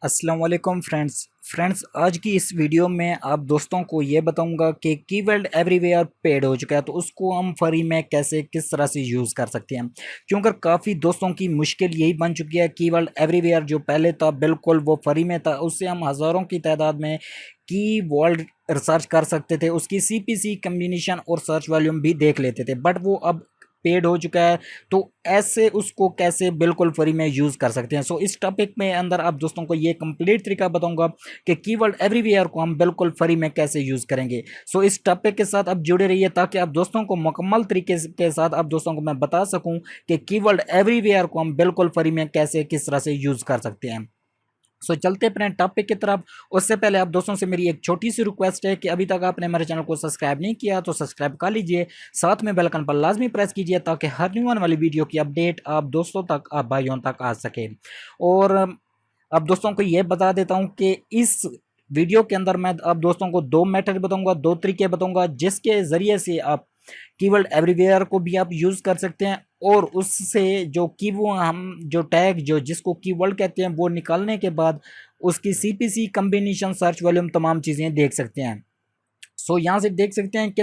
अस्सलाम वालेकुम फ्रेंड्स आज की इस वीडियो में आप दोस्तों को ये बताऊंगा कि कीवर्ड एवरीवेयर पेड हो चुका है तो उसको हम फ्री में कैसे किस तरह से यूज़ कर सकते हैं। क्योंकि काफ़ी दोस्तों की मुश्किल यही बन चुकी है। कीवर्ड एवरीवेयर जो पहले था बिल्कुल वो फ्री में था, उससे हम हज़ारों की तादाद में की वर्ल्ड रिसर्च कर सकते थे, उसकी सीपीसी कम्बिनेशन और सर्च वॉल्यूम भी देख लेते थे, बट वो अब पेड हो चुका है। तो ऐसे उसको कैसे बिल्कुल फ्री में यूज़ कर सकते हैं। सो इस टॉपिक में अंदर आप दोस्तों को ये कंप्लीट तरीका बताऊंगा कि कीवर्ड एवरीवेयर को हम बिल्कुल फ्री में कैसे यूज़ करेंगे। सो इस टॉपिक के साथ आप जुड़े रहिए ताकि आप दोस्तों को मुकम्मल तरीके के साथ आप दोस्तों को मैं बता सकूं कि कीवर्ड एवरीवेयर को हम बिल्कुल फ्री में कैसे किस तरह से यूज़ कर सकते हैं। सो चलते अपने टॉपिक की तरफ। उससे पहले आप दोस्तों से मेरी एक छोटी सी रिक्वेस्ट है कि अभी तक आपने हमारे चैनल को सब्सक्राइब नहीं किया तो सब्सक्राइब कर लीजिए, साथ में बेल आइकन पर लाजमी प्रेस कीजिए ताकि हर न्यू आने वाली वीडियो की अपडेट आप दोस्तों तक, आप भाइयों तक आ सके। और अब दोस्तों को ये बता देता हूँ कि इस वीडियो के अंदर मैं आप दोस्तों को दो मेथड बताऊंगा, दो तरीके बताऊंगा जिसके ज़रिए से आप कीवर्ड एवरीवेयर को भी आप यूज़ कर सकते हैं और उससे जो की वो हम जो टैग जो जिसको कीवर्ड कहते हैं वो निकालने के बाद उसकी सीपीसी कम्बिनेशन सर्च वॉल्यूम तमाम चीज़ें देख सकते हैं। सो यहाँ से देख सकते हैं कि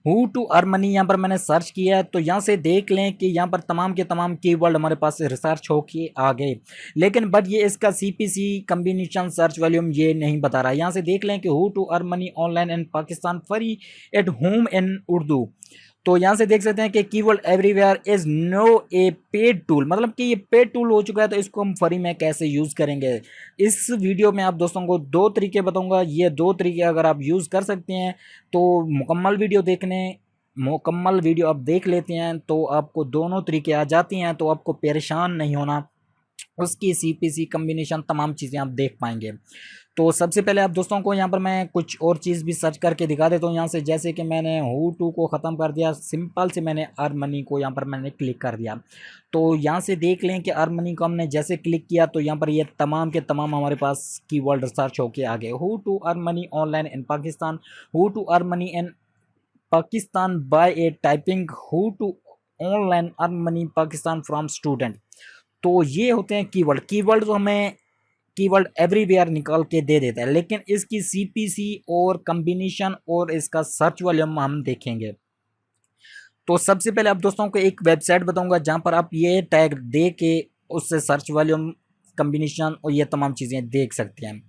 हु टू अर्न मनी यहाँ पर मैंने सर्च किया है, तो यहाँ से देख लें कि यहाँ पर तमाम के तमाम कीवर्ड हमारे पास रिसर्च होके आ गए, लेकिन बट ये इसका सीपीसी कम्बिनेशन सर्च वॉल्यूम ये नहीं बता रहा। यहाँ से देख लें कि how to earn money online in Pakistan free at home in Urdu. तो यहाँ से देख सकते हैं कि keyword everywhere is no a paid tool, मतलब कि ये पेड टूल हो चुका है, तो इसको हम फ्री में कैसे यूज़ करेंगे। इस वीडियो में आप दोस्तों को दो तरीके बताऊंगा, ये दो तरीके अगर आप यूज़ कर सकते हैं तो मुकम्मल वीडियो आप देख लेते हैं तो आपको दोनों तरीके आ जाती हैं, तो आपको परेशान नहीं होना, उसकी सीपीसी कम्बिनेशन तमाम चीज़ें आप देख पाएंगे। तो सबसे पहले आप दोस्तों को यहाँ पर मैं कुछ और चीज़ भी सर्च करके दिखा देता हूँ। यहाँ से जैसे कि मैंने हु टू को ख़त्म कर दिया, सिंपल से मैंने अर्न मनी को यहाँ पर मैंने क्लिक कर दिया। तो यहाँ से देख लें कि अर्न मनी को हमने जैसे क्लिक किया तो यहाँ पर ये तमाम के तमाम हमारे पास कीवर्ड सर्च होके आ गए। How to earn money online in Pakistan, how to earn money in Pakistan by a typing, how to online earn money Pakistan from student. तो ये होते हैं कीवर्ड। कीवर्ड जो हमें कीवर्ड एवरीवेयर निकाल के दे देता है, लेकिन इसकी सीपीसी और कम्बिनेशन और इसका सर्च वॉल्यूम हम देखेंगे। तो सबसे पहले आप दोस्तों को एक वेबसाइट बताऊंगा जहां पर आप ये टैग दे के उससे सर्च वॉल्यूम, कम्बिनेशन और ये तमाम चीज़ें देख सकते हैं।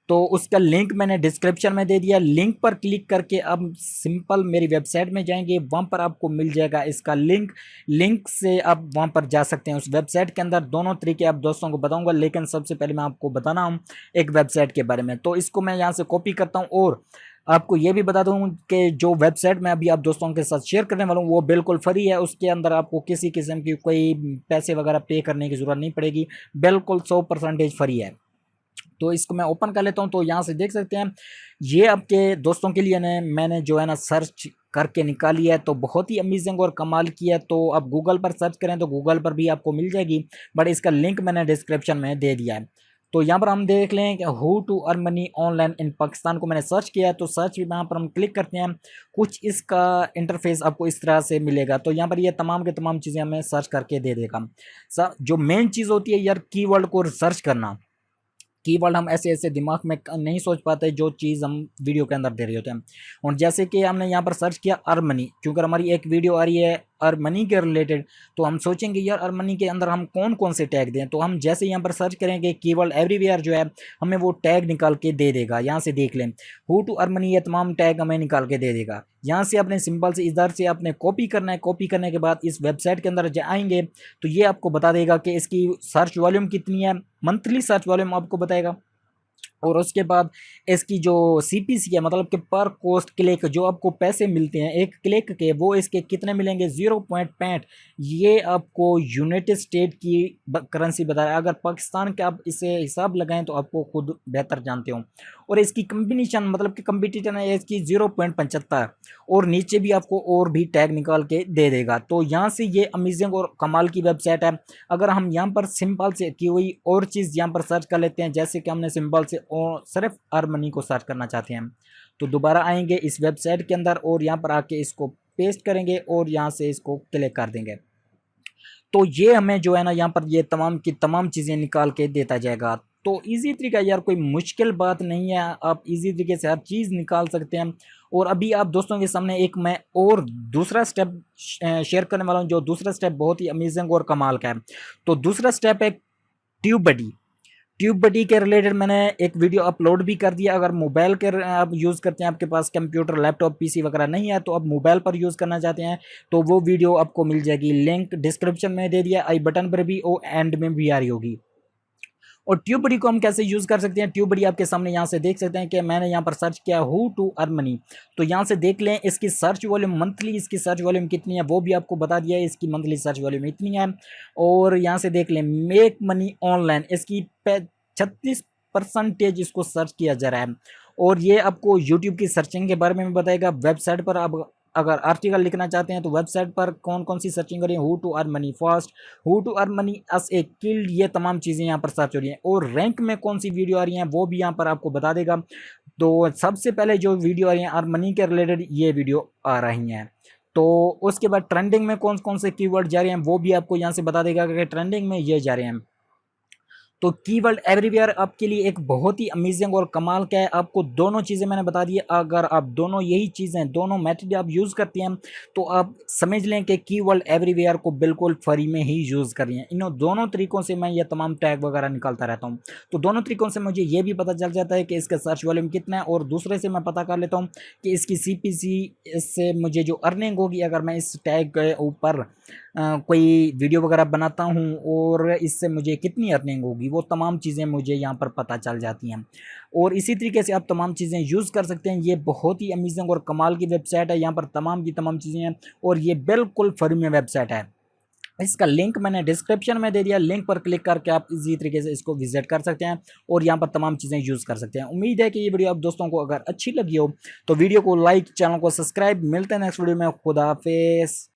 तो उसका लिंक मैंने डिस्क्रिप्शन में दे दिया। लिंक पर क्लिक करके आप सिंपल मेरी वेबसाइट में जाएंगे, वहाँ पर आपको मिल जाएगा इसका लिंक। लिंक से आप वहाँ पर जा सकते हैं। उस वेबसाइट के अंदर दोनों तरीके आप दोस्तों को बताऊंगा, लेकिन सबसे पहले मैं आपको बताना हूँ एक वेबसाइट के बारे में। तो इसको मैं यहाँ से कॉपी करता हूँ और आपको ये भी बता दूं कि जो वेबसाइट मैं अभी आप दोस्तों के साथ शेयर करने वाला हूँ वो बिल्कुल फ्री है। उसके अंदर आपको किसी किस्म की कोई पैसे वगैरह पे करने की ज़रूरत नहीं पड़ेगी, बिल्कुल 100% फ्री है। तो इसको मैं ओपन कर लेता हूँ। तो यहाँ से देख सकते हैं ये आपके दोस्तों के लिए ने मैंने जो है ना सर्च करके निकाली है, तो बहुत ही अमेजिंग और कमाल की है। तो आप गूगल पर सर्च करें तो गूगल पर भी आपको मिल जाएगी, बट इसका लिंक मैंने डिस्क्रिप्शन में दे दिया है। तो यहाँ पर हम देख लें कि how to earn money online in Pakistan को मैंने सर्च किया, तो सर्च यहाँ पर हम क्लिक करते हैं। कुछ इसका इंटरफेस आपको इस तरह से मिलेगा। तो यहाँ पर ये तमाम के तमाम चीज़ें हमें सर्च करके दे देगा। जो मेन चीज़ होती है यार, कीवर्ड को सर्च करना। कीवर्ड हम ऐसे ऐसे दिमाग में नहीं सोच पाते जो चीज़ हम वीडियो के अंदर दे रहे होते हैं। और जैसे कि हमने यहाँ पर सर्च किया अर्न मनी, क्योंकि हमारी एक वीडियो आ रही है अर्न मनी के रिलेटेड, तो हम सोचेंगे यार अर्न मनी के अंदर हम कौन कौन से टैग दें। तो हम जैसे यहाँ पर सर्च करेंगे कीवर्ड एवरीवेयर जो है, हमें वो टैग निकाल के दे देगा। यहाँ से देख लें हु टू अर्न मनी, ये तमाम टैग हमें निकाल के दे देगा। यहाँ से अपने सिंपल से इधर से आपने कॉपी करना है। कॉपी करने के बाद इस वेबसाइट के अंदर जाएंगे तो ये आपको बता देगा कि इसकी सर्च वॉल्यूम कितनी है, मंथली सर्च वॉल्यूम आपको बताएगा। और उसके बाद इसकी जो सीपीसी है, मतलब कि पर कोस्ट क्लिक जो आपको पैसे मिलते हैं एक क्लिक के, वो इसके कितने मिलेंगे 0.65। ये आपको यूनाइटेड स्टेट की करेंसी बता रहा है। अगर पाकिस्तान के आप इसे हिसाब लगाएं तो आपको खुद बेहतर जानते हो। और इसकी कम्बिनेशन मतलब कि कम्पिटिशन है इसकी 0.75, और नीचे भी आपको और भी टैग निकाल के दे देगा। तो यहाँ से ये अमेजिंग और कमाल की वेबसाइट है। अगर हम यहाँ पर सिंपल से की हुई और चीज़ यहाँ पर सर्च कर लेते हैं, जैसे कि हमने सिंपल से और सिर्फ अर्न मनी को सर्च करना चाहते हैं, तो दोबारा आएंगे इस वेबसाइट के अंदर और यहाँ पर आके इसको पेस्ट करेंगे और यहाँ से इसको क्लिक कर देंगे। तो ये हमें जो है ना यहाँ पर ये तमाम की तमाम चीज़ें निकाल के देता जाएगा। तो इजी तरीका यार कोई मुश्किल बात नहीं है, आप इजी तरीके से हर चीज़ निकाल सकते हैं। और अभी आप दोस्तों के सामने एक मैं और दूसरा स्टेप शेयर करने वाला हूँ, जो दूसरा स्टेप बहुत ही अमेजिंग और कमाल का है। तो दूसरा स्टेप है ट्यूबबडी। ट्यूबबडी के रिलेटेड मैंने एक वीडियो अपलोड भी कर दिया। अगर मोबाइल के आप यूज़ करते हैं, आपके पास कंप्यूटर लैपटॉप पीसी वगैरह नहीं है, तो आप मोबाइल पर यूज़ करना चाहते हैं, तो वो वीडियो आपको मिल जाएगी। लिंक डिस्क्रिप्शन में दे दिया, आई बटन पर भी और एंड में भी आ रही होगी। और ट्यूबबडी को हम कैसे यूज़ कर सकते हैं, ट्यूबबडी आपके सामने यहाँ से देख सकते हैं कि मैंने यहाँ पर सर्च किया हु टू अर्न मनी। तो यहाँ से देख लें इसकी सर्च वॉल्यूम, मंथली इसकी सर्च वॉल्यूम कितनी है वो भी आपको बता दिया है, इसकी मंथली सर्च वॉल्यूम इतनी है। और यहाँ से देख लें मेक मनी ऑनलाइन, इसकी 36% इसको सर्च किया जा रहा है। और ये आपको यूट्यूब की सर्चिंग के बारे में बताएगा। वेबसाइट पर आप अगर आर्टिकल लिखना चाहते हैं तो वेबसाइट पर कौन कौन सी सर्चिंग करें, how to earn money first, how to earn money as a skilled, ये तमाम चीज़ें यहाँ पर सर्च हो रही हैं। और रैंक में कौन सी वीडियो आ रही हैं वो भी यहाँ पर आपको बता देगा। तो सबसे पहले जो वीडियो आ रही हैं अर्न मनी के रिलेटेड ये वीडियो आ रही हैं। तो उसके बाद ट्रेंडिंग में कौन कौन से कीवर्ड जा रहे हैं वो भी आपको यहाँ से बता देगा कि ट्रेंडिंग में ये जा रहे हैं। तो कीवर्ड एवरीवेयर आपके लिए एक बहुत ही अमेजिंग और कमाल का है। आपको दोनों चीज़ें मैंने बता दी। अगर आप दोनों यही चीज़ें, दोनों मेथड आप यूज़ करते हैं तो आप समझ लें कि कीवर्ड एवरीवेयर को बिल्कुल फ्री में ही यूज़ कर रही हैं। इन दोनों तरीक़ों से मैं ये तमाम टैग वगैरह निकालता रहता हूँ। तो दोनों तरीक़ों से मुझे ये भी पता चल जाता है कि इसका सर्च वॉल्यूम कितना है, और दूसरे से मैं पता कर लेता हूँ कि इसकी CPC, इससे मुझे जो अर्निंग होगी अगर मैं इस टैग के ऊपर कोई वीडियो वगैरह बनाता हूँ, और इससे मुझे कितनी अर्निंग होगी, वो तमाम चीज़ें मुझे यहाँ पर पता चल जाती हैं। और इसी तरीके से आप तमाम चीज़ें यूज़ कर सकते हैं। ये बहुत ही अमेजिंग और कमाल की वेबसाइट है, यहाँ पर तमाम की तमाम चीज़ें हैं, और ये बिल्कुल फ्री में वेबसाइट है। इसका लिंक मैंने डिस्क्रिप्शन में दे दिया, लिंक पर क्लिक करके आप इजी तरीके से इसको विजिट कर सकते हैं और यहाँ पर तमाम चीज़ें यूज़ कर सकते हैं। उम्मीद है कि ये वीडियो आप दोस्तों को अगर अच्छी लगी हो तो वीडियो को लाइक, चैनल को सब्सक्राइब। मिलते हैं नेक्स्ट वीडियो में। खुदा हाफिज़।